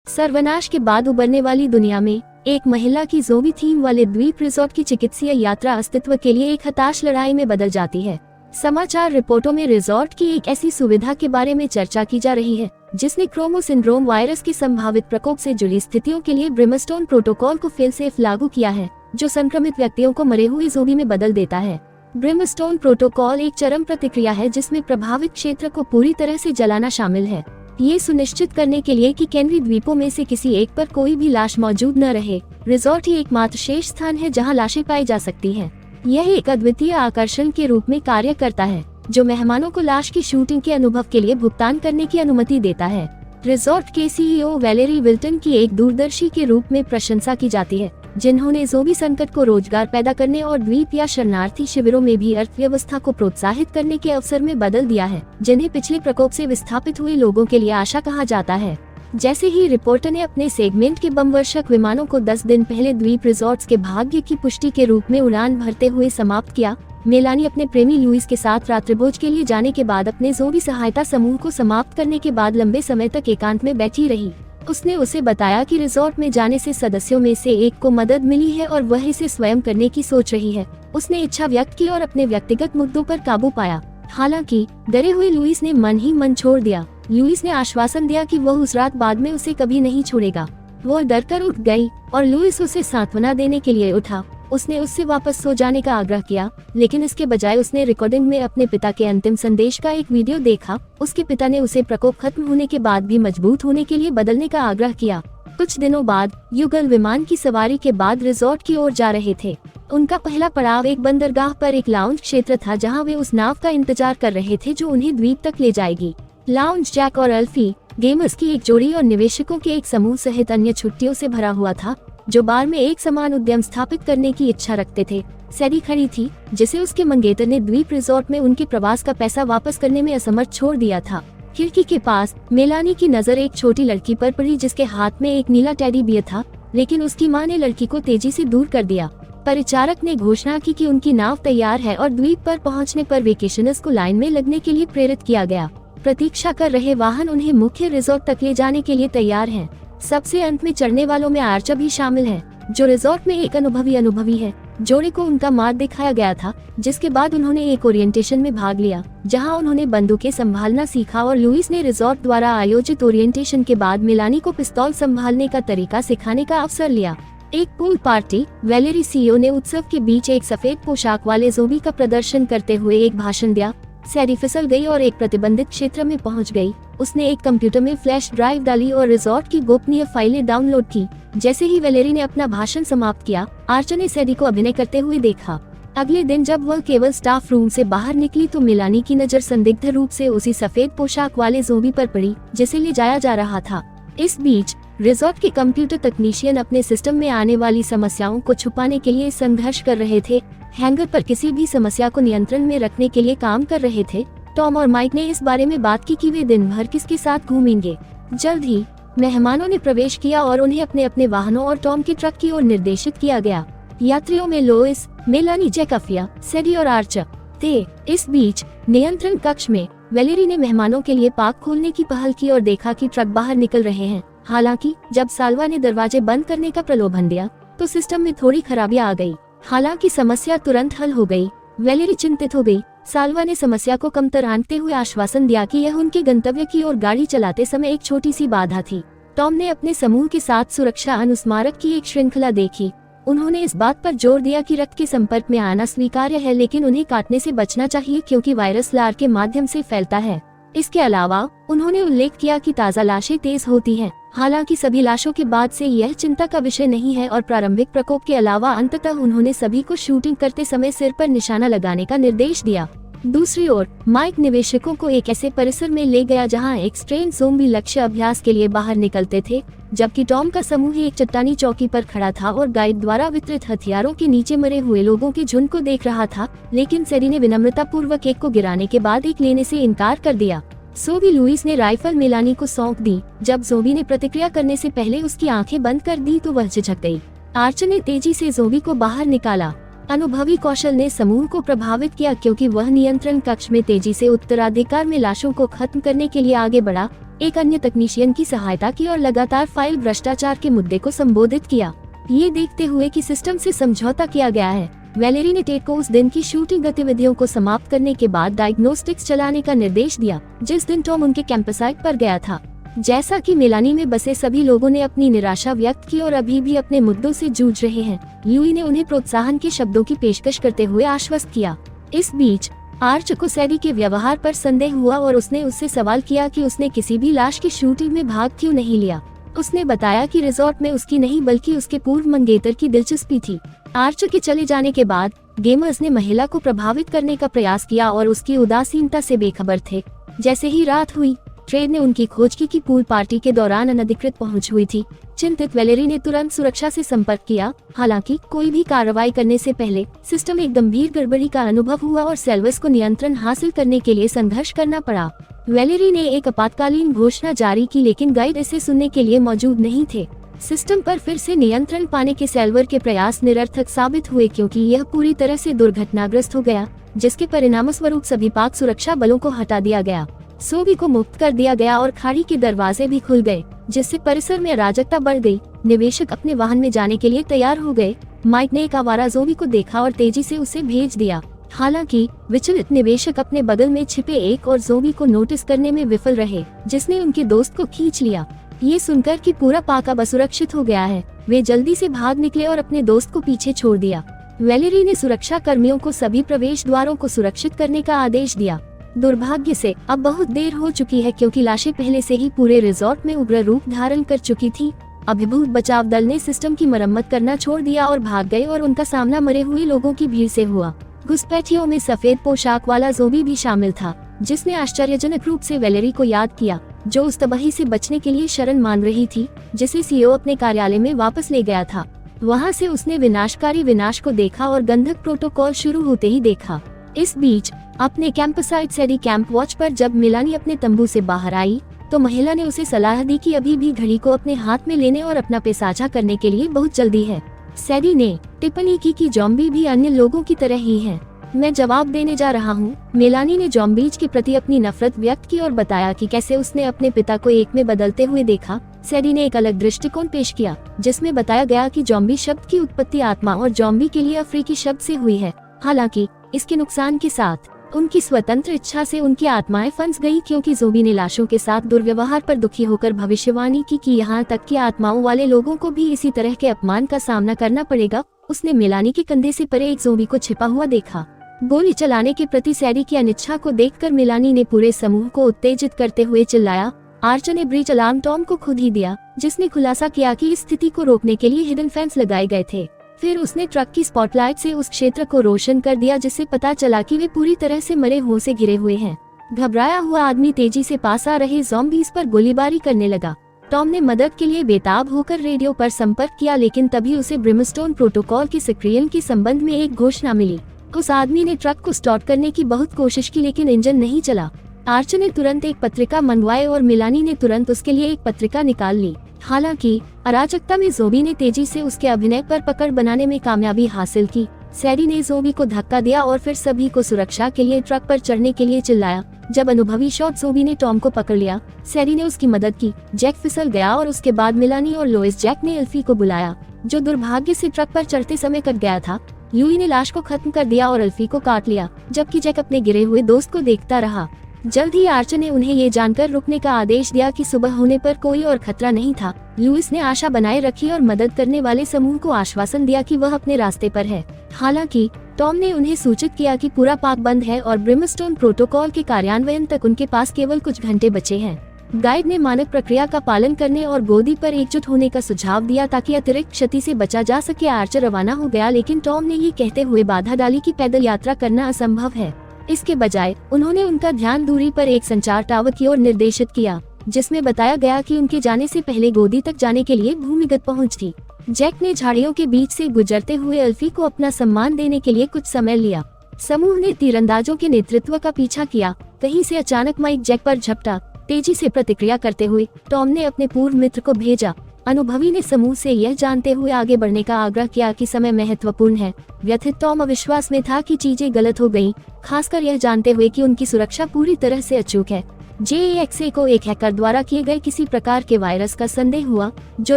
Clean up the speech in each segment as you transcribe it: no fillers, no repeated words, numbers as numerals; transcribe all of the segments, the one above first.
सर्वनाश के बाद उबरने वाली दुनिया में एक महिला की ज़ोंबी थीम वाले द्वीप रिजॉर्ट की चिकित्सीय यात्रा अस्तित्व के लिए एक हताश लड़ाई में बदल जाती है। समाचार रिपोर्टों में रिजॉर्ट की एक ऐसी सुविधा के बारे में चर्चा की जा रही है जिसने क्रोमो सिंड्रोम वायरस के संभावित प्रकोप से जुड़ी स्थितियों के लिए ब्रिमस्टोन प्रोटोकॉल को फेल सेफ लागू किया है, जो संक्रमित व्यक्तियों को मरे हुए ज़ोंबी में बदल देता है। ब्रिमस्टोन प्रोटोकॉल एक चरम प्रतिक्रिया है जिसमें प्रभावित क्षेत्र को पूरी तरह से जलाना शामिल है, ये सुनिश्चित करने के लिए कि कैनरी द्वीपों में से किसी एक पर कोई भी लाश मौजूद न रहे। रिजॉर्ट ही एकमात्र शेष स्थान है जहां लाशें पाई जा सकती हैं। यह एक अद्वितीय आकर्षण के रूप में कार्य करता है जो मेहमानों को लाश की शूटिंग के अनुभव के लिए भुगतान करने की अनुमति देता है। रिजॉर्ट के सीईओ वैलेरी विल्टन की एक दूरदर्शी के रूप में प्रशंसा की जाती है, जिन्होंने ज़ोंबी संकट को रोजगार पैदा करने और द्वीप या शरणार्थी शिविरों में भी अर्थव्यवस्था को प्रोत्साहित करने के अवसर में बदल दिया है, जिन्हें पिछले प्रकोप से विस्थापित हुए लोगों के लिए आशा कहा जाता है। जैसे ही रिपोर्टर ने अपने सेगमेंट के बमवर्षक विमानों को 10 दिन पहले द्वीप रिजॉर्ट्स के भाग्य की पुष्टि के रूप में उड़ान भरते हुए समाप्त किया, मेलानी अपने प्रेमी लुइस के साथ रात्रिभोज के लिए जाने के बाद अपने ज़ोंबी सहायता समूह को समाप्त करने के बाद लंबे समय तक एकांत में बैठी रही। उसने उसे बताया कि रिजॉर्ट में जाने से सदस्यों में से एक को मदद मिली है और वह इसे स्वयं करने की सोच रही है। उसने इच्छा व्यक्त की और अपने व्यक्तिगत मुद्दों पर काबू पाया। हालांकि डरे हुए लुइस ने मन ही मन छोड़ दिया। लुइस ने आश्वासन दिया कि वह उस रात बाद में उसे कभी नहीं छोड़ेगा। वह डरकर उठ गई और लुइस उसे सांत्वना देने के लिए उठा। उसने उससे वापस सो जाने का आग्रह किया, लेकिन इसके बजाय उसने रिकॉर्डिंग में अपने पिता के अंतिम संदेश का एक वीडियो देखा। उसके पिता ने उसे प्रकोप खत्म होने के बाद भी मजबूत होने के लिए बदलने का आग्रह किया। कुछ दिनों बाद युगल विमान की सवारी के बाद रिजॉर्ट की ओर जा रहे थे। उनका पहला पड़ाव एक बंदरगाह पर एक लाउंज क्षेत्र था जहां वे उस नाव का इंतजार कर रहे थे जो उन्हें द्वीप तक ले जाएगी। लाउंज जैक और अल्फी, गेमर्स की एक जोड़ी और निवेशकों के एक समूह सहित अन्य छुट्टियों से भरा हुआ था जो बार में एक समान उद्यम स्थापित करने की इच्छा रखते थे। सैडी खड़ी थी, जिसे उसके मंगेतर ने द्वीप रिजॉर्ट में उनके प्रवास का पैसा वापस करने में असमर्थ छोड़ दिया था। खिड़की के पास मेलानी की नजर एक छोटी लड़की पर पड़ी जिसके हाथ में एक नीला टेडी बियर था, लेकिन उसकी मां ने लड़की को तेजी से दूर कर दिया। परिचारक ने घोषणा की कि उनकी नाव तैयार है और द्वीप पर पहुंचने पर वेकेशनर्स को लाइन में लगने के लिए प्रेरित किया गया। प्रतीक्षा कर रहे वाहन उन्हें मुख्य रिजॉर्ट तक ले जाने के लिए तैयार हैं। सबसे अंत में चढ़ने वालों में आर्चर भी शामिल है, जो रिजॉर्ट में एक अनुभवी है। जोड़े को उनका मार्ग दिखाया गया था, जिसके बाद उन्होंने एक ओरिएंटेशन में भाग लिया जहां उन्होंने बंदूकें संभालना सीखा और लुइस ने रिजॉर्ट द्वारा आयोजित ओरिएंटेशन के बाद मेलानी को पिस्तौल संभालने का तरीका सिखाने का अवसर लिया। एक पूल पार्टी वैलेरी सीईओ ने उत्सव के बीच एक सफेद पोशाक वाले ज़ोंबी का प्रदर्शन करते हुए एक भाषण दिया। सैडी फिसल गई और एक प्रतिबंधित क्षेत्र में पहुंच गई। उसने एक कंप्यूटर में फ्लैश ड्राइव डाली और रिजॉर्ट की गोपनीय फाइलें डाउनलोड की। जैसे ही वैलेरी ने अपना भाषण समाप्त किया, आर्चर ने सैडी को अभिनय करते हुए देखा। अगले दिन जब वह केवल स्टाफ रूम से बाहर निकली तो मेलानी की नजर संदिग्ध रूप से उसी सफेद पोशाक वाले ज़ोंबी पर पड़ी जिसे ले जाया जा रहा था। इस बीच रिजॉर्ट के कंप्यूटर तकनीशियन अपने सिस्टम में आने वाली समस्याओं को छुपाने के लिए संघर्ष कर रहे थे। हैंगर पर किसी भी समस्या को नियंत्रण में रखने के लिए काम कर रहे थे। टॉम और माइक ने इस बारे में बात की कि वे दिन भर किसके साथ घूमेंगे। जल्द ही मेहमानों ने प्रवेश किया और उन्हें अपने अपने वाहनों और टॉम के ट्रक की ओर निर्देशित किया गया। यात्रियों में लोइस, मेलानी, जैकफिया, सैडी और आर्चर थे। इस बीच नियंत्रण कक्ष में वैलेरी ने मेहमानों के लिए पार्क खोलने की पहल की और देखा कि ट्रक बाहर निकल रहे हैं। हालांकि जब साल्वा ने दरवाजे बंद करने का प्रलोभन दिया तो सिस्टम में थोड़ी खराबियां आ गई। हालांकि समस्या तुरंत हल हो गई। वैलेरी चिंतित हो गई। साल्वा ने समस्या को कमतर आंकते हुए आश्वासन दिया कि यह उनके गंतव्य की ओर गाड़ी चलाते समय एक छोटी सी बाधा थी। टॉम ने अपने समूह के साथ सुरक्षा अनुस्मारक की एक श्रृंखला देखी। उन्होंने इस बात पर जोर दिया कि रक्त के संपर्क में आना स्वीकार्य है, लेकिन उन्हें काटने से बचना चाहिए क्योंकि वायरस लार के माध्यम से फैलता है। इसके अलावा उन्होंने उल्लेख किया कि ताज़ा लाशें तेज होती हैं। हालांकि सभी लाशों के बाद से यह चिंता का विषय नहीं है और प्रारंभिक प्रकोप के अलावा अंततः उन्होंने सभी को शूटिंग करते समय सिर पर निशाना लगाने का निर्देश दिया। दूसरी ओर माइक निवेशकों को एक ऐसे परिसर में ले गया जहां एक स्ट्रेन ज़ोंबी लक्ष्य अभ्यास के लिए बाहर निकलते थे, जबकि टॉम का समूह एक चट्टानी चौकी पर खड़ा था और गाइड द्वारा वितरित हथियारों के नीचे मरे हुए लोगों के झुंड को देख रहा था। लेकिन सैडी ने विनम्रता पूर्वक एक को गिराने के बाद एक लेने से इनकार कर दिया। सोबी लुइस ने राइफल मेलानी को सौंप दी। जब ज़ोंबी ने प्रतिक्रिया करने से पहले उसकी आंखें बंद कर दी तो वह झिझक गई। आर्चर ने तेजी से ज़ोंबी को बाहर निकाला। अनुभवी कौशल ने समूह को प्रभावित किया क्योंकि वह नियंत्रण कक्ष में तेजी से उत्तराधिकार में लाशों को खत्म करने के लिए आगे बढ़ा, एक अन्य तकनीशियन की सहायता की और लगातार फाइल भ्रष्टाचार के मुद्दे को संबोधित किया। ये देखते हुए कि सिस्टम से समझौता किया गया है, वैलेरी ने टेट को उस दिन की शूटिंग गतिविधियों को समाप्त करने के बाद डायग्नोस्टिक्स चलाने का निर्देश दिया, जिस दिन टॉम उनके कैंपसाइट पर गया था। जैसा कि मेलानी में बसे सभी लोगों ने अपनी निराशा व्यक्त की और अभी भी अपने मुद्दों से जूझ रहे हैं, ल्यूई ने उन्हें प्रोत्साहन के शब्दों की पेशकश करते हुए आश्वस्त किया। इस बीच आर्च को सैडी के व्यवहार पर संदेह हुआ और उसने उससे सवाल किया कि उसने किसी भी लाश की शूटिंग में भाग क्यों नहीं लिया। उसने बताया कि रिजॉर्ट में उसकी नहीं बल्कि उसके पूर्व मंगेतर की दिलचस्पी थी। आर्च के चले जाने के बाद गेमर्स ने महिला को प्रभावित करने का प्रयास किया और उसकी उदासीनता से बेखबर थे। जैसे ही रात हुई, ट्रेड ने उनकी खोज की कि पूल पार्टी के दौरान अनधिकृत पहुंच हुई थी। चिंतित वैलेरी ने तुरंत सुरक्षा से संपर्क किया। हालांकि कोई भी कार्रवाई करने से पहले सिस्टम एक गंभीर गड़बड़ी का अनुभव हुआ और सेल्वस को नियंत्रण हासिल करने के लिए संघर्ष करना पड़ा। वैलेरी ने एक आपातकालीन घोषणा जारी की, लेकिन गाइड इसे सुनने के लिए मौजूद नहीं थे। सिस्टम पर फिर से नियंत्रण पाने के सेल्वर के प्रयास निरर्थक साबित हुए क्योंकि यह पूरी तरह से दुर्घटनाग्रस्त हो गया, जिसके परिणामस्वरूप सभी पाक सुरक्षा बलों को हटा दिया गया। सोबी को मुक्त कर दिया गया और खाड़ी के दरवाजे भी खुल गए, जिससे परिसर में अराजकता बढ़ गई। निवेशक अपने वाहन में जाने के लिए तैयार हो गए। माइक ने एक आवारा जोबी को देखा और तेजी से उसे भेज दिया। हालांकि विचलित निवेशक अपने बगल में छिपे एक और जोबी को नोटिस करने में विफल रहे, जिसने उनके दोस्त को खींच लिया। ये सुनकर कि पूरा पाक अब असुरक्षित हो गया है, वे जल्दी से भाग निकले और अपने दोस्त को पीछे छोड़ दिया। वैलेरी ने सुरक्षा कर्मियों को सभी प्रवेश द्वारों को सुरक्षित करने का आदेश दिया। दुर्भाग्य से अब बहुत देर हो चुकी है क्योंकि लाशें पहले से ही पूरे रिजॉर्ट में उग्र रूप धारण कर चुकी थी। अभिभूत बचाव दल ने सिस्टम की मरम्मत करना छोड़ दिया और भाग गए और उनका सामना मरे हुए लोगों की भीड़ से हुआ। घुसपैठियों में सफेद पोशाक वाला जोबी भी शामिल था, जिसने आश्चर्यजनक रूप से वैलेरी को याद किया, जो उस तबाही से बचने के लिए शरण मान रही थी, जिसे सीईओ अपने कार्यालय में वापस ले गया था। वहाँ से उसने विनाशकारी विनाश को देखा और गंधक प्रोटोकॉल शुरू होते ही देखा। इस बीच अपने कैंपसाइट सैडी कैंप वॉच पर जब मेलानी अपने तंबू से बाहर आई, तो महिला ने उसे सलाह दी कि अभी भी घड़ी को अपने हाथ में लेने और अपना पे साझा करने के लिए बहुत जल्दी है। सैडी ने टिप्पणी की कि जॉम्बी भी अन्य लोगों की तरह ही हैं। मैं जवाब देने जा रहा हूँ। मेलानी ने जॉम्बीज के प्रति अपनी नफरत व्यक्त की और बताया कि कैसे उसने अपने पिता को एक में बदलते हुए देखा। सैडी ने एक अलग दृष्टिकोण पेश किया, जिसमें बताया गया कि जॉम्बी शब्द की उत्पत्ति आत्मा और जॉम्बी के लिए अफ्रीकी शब्द से हुई है। हालांकि इसके नुकसान के साथ उनकी स्वतंत्र इच्छा से उनकी आत्माएं फंस गई, क्योंकि जोबी ने लाशों के साथ दुर्व्यवहार पर दुखी होकर भविष्यवाणी की कि यहाँ तक कि आत्माओं वाले लोगों को भी इसी तरह के अपमान का सामना करना पड़ेगा। उसने मेलानी के कंधे से परे एक जोबी को छिपा हुआ देखा। गोली चलाने के प्रति सैडी की अनिच्छा को देखकर मेलानी ने पूरे समूह को उत्तेजित करते हुए चिल्लाया। आर्चर ने ब्रीच अलार्म टॉम को खुद ही दिया, जिसने खुलासा किया कि इस स्थिति को रोकने के लिए हिडन फेंस लगाए गए थे। फिर उसने ट्रक की स्पॉटलाइट से उस क्षेत्र को रोशन कर दिया, जिससे पता चला कि वे पूरी तरह से मरे हुए से घिरे हुए हैं। घबराया हुआ आदमी तेजी से पास आ रहे ज़ॉम्बीज़ पर गोलीबारी करने लगा। टॉम ने मदद के लिए बेताब होकर रेडियो पर संपर्क किया, लेकिन तभी उसे ब्रिमस्टोन प्रोटोकॉल के सक्रियण के संबंध में एक घोषणा मिली। उस आदमी ने ट्रक को स्टार्ट करने की बहुत कोशिश की, लेकिन इंजन नहीं चला। आर्चर ने तुरंत एक पत्रिका मंगवाई और मिलानी ने तुरंत उसके लिए एक पत्रिका निकाल ली। हालांकि अराजकता में जोबी ने तेजी से उसके अभिनय पर पकड़ बनाने में कामयाबी हासिल की। सैडी ने जोबी को धक्का दिया और फिर सभी को सुरक्षा के लिए ट्रक पर चढ़ने के लिए चिल्लाया। जब अनुभवी शॉट जोबी ने टॉम को पकड़ लिया, सैडी ने उसकी मदद की। जैक फिसल गया और उसके बाद मिलानी और लोइस जैक ने एल्फी को बुलाया, जो दुर्भाग्य से ट्रक पर चढ़ते समय कट गया था। ल्यूई ने लाश को खत्म कर दिया और एल्फी को काट लिया, जबकि जैक अपने गिरे हुए दोस्त को देखता रहा। जल्द ही आर्चर ने उन्हें ये जानकर रुकने का आदेश दिया कि सुबह होने पर कोई और खतरा नहीं था। लुइस ने आशा बनाए रखी और मदद करने वाले समूह को आश्वासन दिया कि वह अपने रास्ते पर है। हालांकि टॉम ने उन्हें सूचित किया कि पूरा पार्क बंद है और ब्रिमस्टोन प्रोटोकॉल के कार्यान्वयन तक उनके पास केवल कुछ घंटे बचे हैं। गाइड ने मानक प्रक्रिया का पालन करने और गोदी पर एकजुट होने का सुझाव दिया ताकि अतिरिक्त क्षति से बचा जा सके। आर्चर रवाना हो गया, लेकिन टॉम ने ये कहते हुए बाधा डाली कि पैदल यात्रा करना असंभव है। इसके बजाय उन्होंने उनका ध्यान दूरी पर एक संचार टावर की ओर निर्देशित किया, जिसमें बताया गया कि उनके जाने से पहले गोदी तक जाने के लिए भूमिगत पहुंच थी। जैक ने झाड़ियों के बीच से गुजरते हुए एल्फी को अपना सम्मान देने के लिए कुछ समय लिया। समूह ने तीरंदाजों के नेतृत्व का पीछा किया। कहीं से अचानक माइक जैक पर झपटा। तेजी से प्रतिक्रिया करते हुए टॉम ने अपने पूर्व मित्र को भेजा। अनुभवी ने समूह से यह जानते हुए आगे बढ़ने का आग्रह किया कि समय महत्वपूर्ण है। व्यथित टॉम अविश्वास में था कि चीजें गलत हो गईं, खासकर यह जानते हुए कि उनकी सुरक्षा पूरी तरह से अचूक है। JAXA को एक हैकर द्वारा किए गए किसी प्रकार के वायरस का संदेह हुआ जो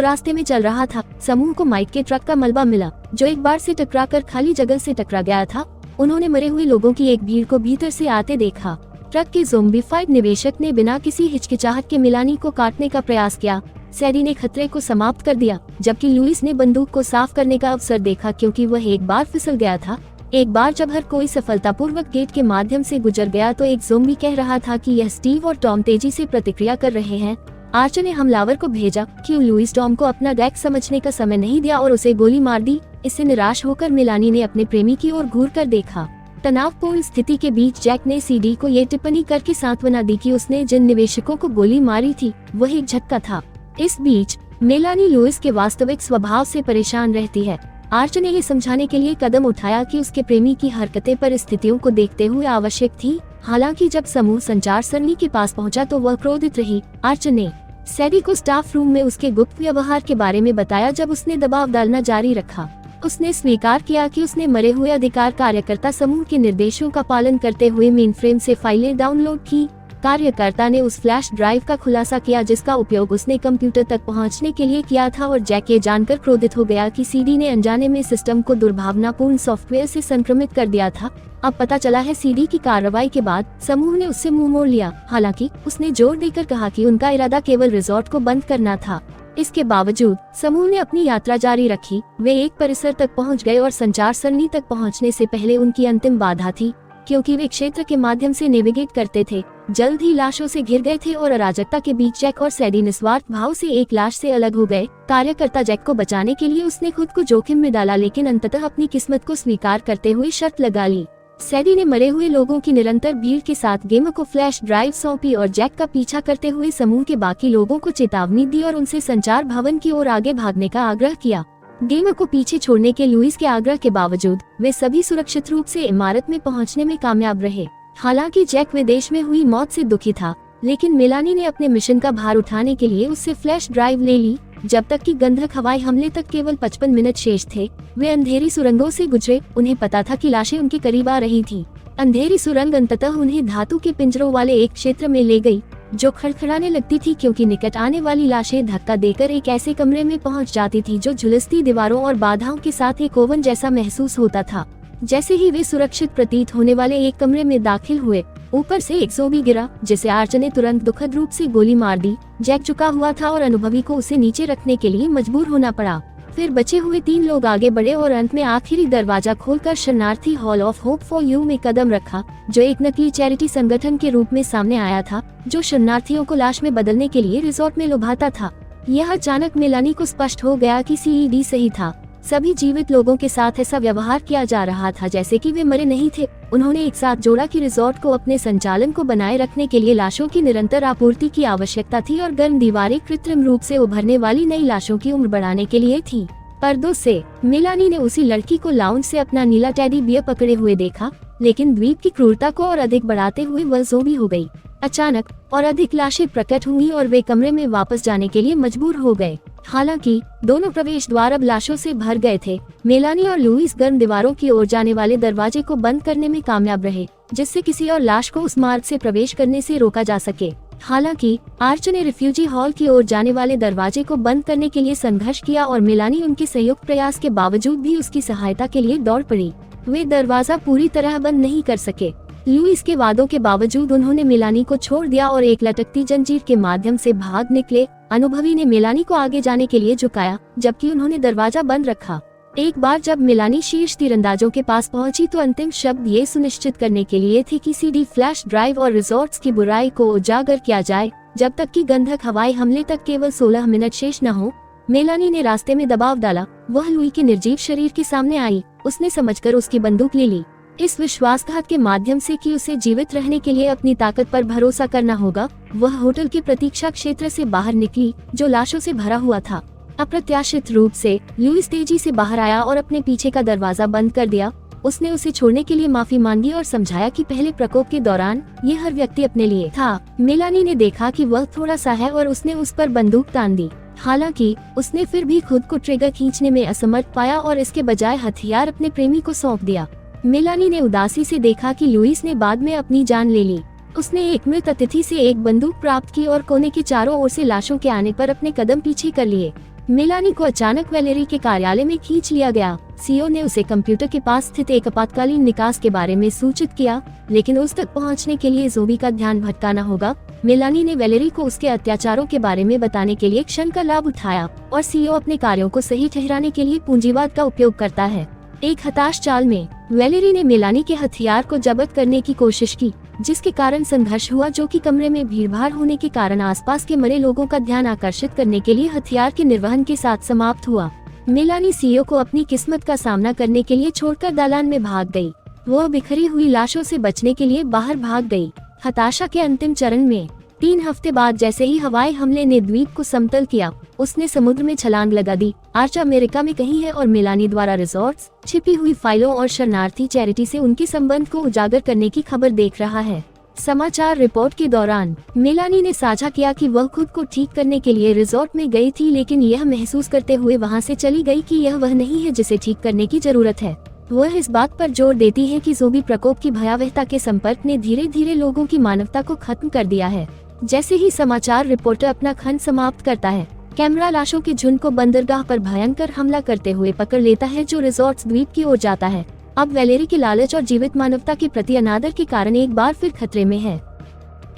रास्ते में चल रहा था। समूह को माइक के ट्रक का मलबा मिला जो एक बार से टकराकर खाली जगह से टकरा गया था। उन्होंने मरे हुए लोगों की एक भीड़ को भीतर से आते देखा। ट्रक के ज़ोंबीफाइड निवेशक ने बिना किसी हिचकिचाहट के मिलानी को काटने का प्रयास किया। सैडी ने खतरे को समाप्त कर दिया, जबकि लुइस ने बंदूक को साफ करने का अवसर देखा क्योंकि वह एक बार फिसल गया था। एक बार जब हर कोई सफलतापूर्वक गेट के माध्यम से गुजर गया तो एक ज़ोंबी कह रहा था कि यह स्टीव और टॉम तेजी से प्रतिक्रिया कर रहे हैं। आर्चर ने हमलावर को भेजा क्यों लुइस टॉम को अपना गैग समझने का समय नहीं दिया और उसे गोली मार दी। इससे निराश होकर मिलानी ने अपने प्रेमी की ओर घूर कर देखा। तनावपूर्ण स्थिति के बीच जैक ने सीडी को ये टिप्पणी करके सांत्वना दी कि उसने जिन निवेशकों को गोली मारी थी वह एक झटका था। इस बीच मेलानी लुइस के वास्तविक स्वभाव से परेशान रहती है। आर्चर ने ये समझाने के लिए कदम उठाया कि उसके प्रेमी की हरकतें परिस्थितियों को देखते हुए आवश्यक थी। हालांकि जब समूह संचार सरणी के पास पहुंचा तो वह क्रोधित रही। आर्चर ने सैडी को स्टाफ रूम में उसके गुप्त व्यवहार के बारे में बताया। जब उसने दबाव डालना जारी रखा, उसने स्वीकार किया कि उसने मरे हुए अधिकार कार्यकर्ता समूह के निर्देशों का पालन करते हुए मेनफ्रेम से फाइलें डाउनलोड की। कार्यकर्ता ने उस फ्लैश ड्राइव का खुलासा किया जिसका उपयोग उसने कंप्यूटर तक पहुंचने के लिए किया था और जैक ये जानकर क्रोधित हो गया कि सीडी ने अनजाने में सिस्टम को दुर्भावनापूर्ण सॉफ्टवेयर से संक्रमित कर दिया था। अब पता चला है सीडी की कार्रवाई के बाद समूह ने उससे मुंह मोड़ लिया। हालांकि उसने जोर देकर कहा कि उनका इरादा केवल रिजॉर्ट को बंद करना था। इसके बावजूद समूह ने अपनी यात्रा जारी रखी। वे एक परिसर तक पहुंच गए और संचार सरणी तक पहुंचने से पहले उनकी अंतिम बाधा थी, क्योंकि वे क्षेत्र के माध्यम से नेविगेट करते थे। जल्द ही लाशों से घिर गए थे और अराजकता के बीच जैक और सैडी निस्वार्थ भाव से एक लाश से अलग हो गए। कार्यकर्ता जैक को बचाने के लिए उसने खुद को जोखिम में डाला, लेकिन अंततः अपनी किस्मत को स्वीकार करते हुए शर्त लगा ली। सैडी ने मरे हुए लोगों की निरंतर भीड़ के साथ गेम को फ्लैश ड्राइव सौंपी और जैक का पीछा करते हुए समूह के बाकी लोगों को चेतावनी दी और उनसे संचार भवन की ओर आगे भागने का आग्रह किया। गेम को पीछे छोड़ने के लुइस के आग्रह के बावजूद वे सभी सुरक्षित रूप से इमारत में पहुंचने में कामयाब रहे। हालांकि जैक विदेश में हुई मौत से दुखी था, लेकिन मेलानी ने अपने मिशन का भार उठाने के लिए उससे फ्लैश ड्राइव ले ली। जब तक कि गंधक हवाई हमले तक केवल 55 मिनट शेष थे, वे अंधेरी सुरंगों से गुजरे। उन्हें पता था कि लाशें उनके करीब आ रही थीं। अंधेरी सुरंग अंततः उन्हें धातु के पिंजरों वाले एक क्षेत्र में ले गई जो खड़खड़ाने लगती थी, क्योंकि निकट आने वाली लाशें धक्का देकर एक ऐसे कमरे में पहुंच जाती थी जो झुलसती दीवारों और बाधाओं के साथ एक ओवन जैसा महसूस होता था। जैसे ही वे सुरक्षित प्रतीत होने वाले एक कमरे में दाखिल हुए, ऊपर से एक ज़ोंबी गिरा जिसे आर्चर ने तुरंत दुखद रूप से गोली मार दी। जैक झुका हुआ था और अनुभवी को उसे नीचे रखने के लिए मजबूर होना पड़ा। फिर बचे हुए 3 लोग आगे बढ़े और अंत में आखिरी दरवाजा खोलकर शरणार्थी hall of hope for you में कदम रखा, जो एक नकली चैरिटी संगठन के रूप में सामने आया था जो शरणार्थियों को लाश में बदलने के लिए रिजॉर्ट में लुभाता था। यह अचानक मेलानी को स्पष्ट हो गया कि सीईडी सही था। सभी जीवित लोगों के साथ ऐसा व्यवहार किया जा रहा था जैसे कि वे मरे नहीं थे। उन्होंने एक साथ जोड़ा कि रिजॉर्ट को अपने संचालन को बनाए रखने के लिए लाशों की निरंतर आपूर्ति की आवश्यकता थी और गर्म दीवारें कृत्रिम रूप से उभरने वाली नई लाशों की उम्र बढ़ाने के लिए थी। पर्दों से मेलानी ने उसी लड़की को लाउंज से अपना नीला टेडी बियर पकड़े हुए देखा, लेकिन द्वीप की क्रूरता को और अधिक बढ़ाते हुए वह ज़ोंबी हो गई। अचानक और अधिक लाशें प्रकट हुई और वे कमरे में वापस जाने के लिए मजबूर हो गए। हालांकि दोनों प्रवेश द्वार अब लाशों से भर गए थे। मेलानी और लुइस गर्म दीवारों की ओर जाने वाले दरवाजे को बंद करने में कामयाब रहे, जिससे किसी और लाश को उस मार्ग से प्रवेश करने से रोका जा सके। हालांकि आर्चर ने रिफ्यूजी हॉल की ओर जाने वाले दरवाजे को बंद करने के लिए संघर्ष किया और मेलानी उनके संयुक्त प्रयास के बावजूद भी उसकी सहायता के लिए दौड़ पड़ी। वे दरवाजा पूरी तरह बंद नहीं कर सके। लुइस के वादों के बावजूद उन्होंने मेलानी को छोड़ दिया और एक लटकती जंजीर के माध्यम से भाग निकले। अनुभवी ने मेलानी को आगे जाने के लिए झुकाया, जबकि उन्होंने दरवाजा बंद रखा। एक बार जब मेलानी शीर्ष तीरंदाजों के पास पहुंची तो अंतिम शब्द ये सुनिश्चित करने के लिए थे कि सीडी फ्लैश ड्राइव और रिजॉर्ट्स की बुराई को उजागर किया जाए जब तक कि गंधक हवाई हमले तक केवल 16 मिनट शेष न हो। मेलानी ने रास्ते में दबाव डाला। वह लुई के निर्जीव शरीर के सामने आई। उसने समझकर उसकी बंदूक ले ली, इस विश्वासघात के माध्यम से कि उसे जीवित रहने के लिए अपनी ताकत पर भरोसा करना होगा। वह होटल के प्रतीक्षा क्षेत्र से बाहर निकली जो लाशों से भरा हुआ था। अप्रत्याशित रूप से लुइस तेजी से बाहर आया और अपने पीछे का दरवाजा बंद कर दिया। उसने उसे छोड़ने के लिए माफी मांगी और समझाया कि पहले प्रकोप के दौरान ये हर व्यक्ति अपने लिए था। मेलानी ने देखा कि वह थोड़ा सा है और उसने उस पर बंदूक तान दी। हालांकि उसने फिर भी खुद को ट्रिगर खींचने में असमर्थ पाया और इसके बजाय हथियार अपने प्रेमी को सौंप दिया। मेलानी ने उदासी से देखा कि लुइस ने बाद में अपनी जान ले ली। उसने एक मृत अतिथि से एक बंदूक प्राप्त की और कोने के चारों ओर से लाशों के आने पर अपने कदम पीछे कर लिए। मेलानी को अचानक वैलेरी के कार्यालय में खींच लिया गया। सीईओ ने उसे कंप्यूटर के पास स्थित एक आपातकालीन निकास के बारे में सूचित किया, लेकिन उस तक पहुंचने के लिए ज़ोबी का ध्यान भटकाना होगा। मेलानी ने वैलेरी को उसके अत्याचारों के बारे में बताने के लिए क्षण का लाभ उठाया और सीईओ अपने कार्यों को सही ठहराने के लिए पूंजीवाद का उपयोग करता है। एक हताश चाल में वैलेरी ने मेलानी के हथियार को जब्त करने की कोशिश की, जिसके कारण संघर्ष हुआ, जो कि कमरे में भीड़भाड़ होने के कारण आसपास के मरे लोगों का ध्यान आकर्षित करने के लिए हथियार के निर्वहन के साथ समाप्त हुआ। मेलानी सीईओ को अपनी किस्मत का सामना करने के लिए छोड़कर दालान में भाग गई। वह बिखरी हुई लाशों से बचने के लिए बाहर भाग गई। हताशा के अंतिम चरण में 3 हफ्ते बाद जैसे ही हवाई हमले ने द्वीप को समतल किया, उसने समुद्र में छलांग लगा दी। आर्च अमेरिका में कहीं है और मेलानी द्वारा रिजॉर्ट्स, छिपी हुई फाइलों और शरणार्थी चैरिटी से उनके संबंध को उजागर करने की खबर देख रहा है। समाचार रिपोर्ट के दौरान मेलानी ने साझा किया कि वह खुद को ठीक करने के लिए रिजॉर्ट में गई थी, लेकिन यह महसूस करते हुए वहां से चली गई कि यह वह नहीं है जिसे ठीक करने की जरूरत है। वह इस बात पर जोर देती है कि ज़ोंबी प्रकोप की भयावहता के संपर्क ने धीरे धीरे लोगों की मानवता को खत्म कर दिया है। जैसे ही समाचार रिपोर्टर अपना खंड समाप्त करता है, कैमरा लाशों के झुंड को बंदरगाह पर भयंकर हमला करते हुए पकड़ लेता है, जो रिजॉर्ट्स द्वीप की ओर जाता है। अब वैलेरी के लालच और जीवित मानवता के प्रति अनादर के कारण एक बार फिर खतरे में है।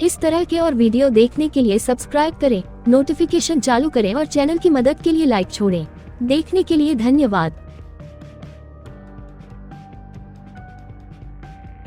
इस तरह के और वीडियो देखने के लिए सब्सक्राइब करें, नोटिफिकेशन चालू करें और चैनल की मदद के लिए लाइक छोड़ें। देखने के लिए धन्यवाद।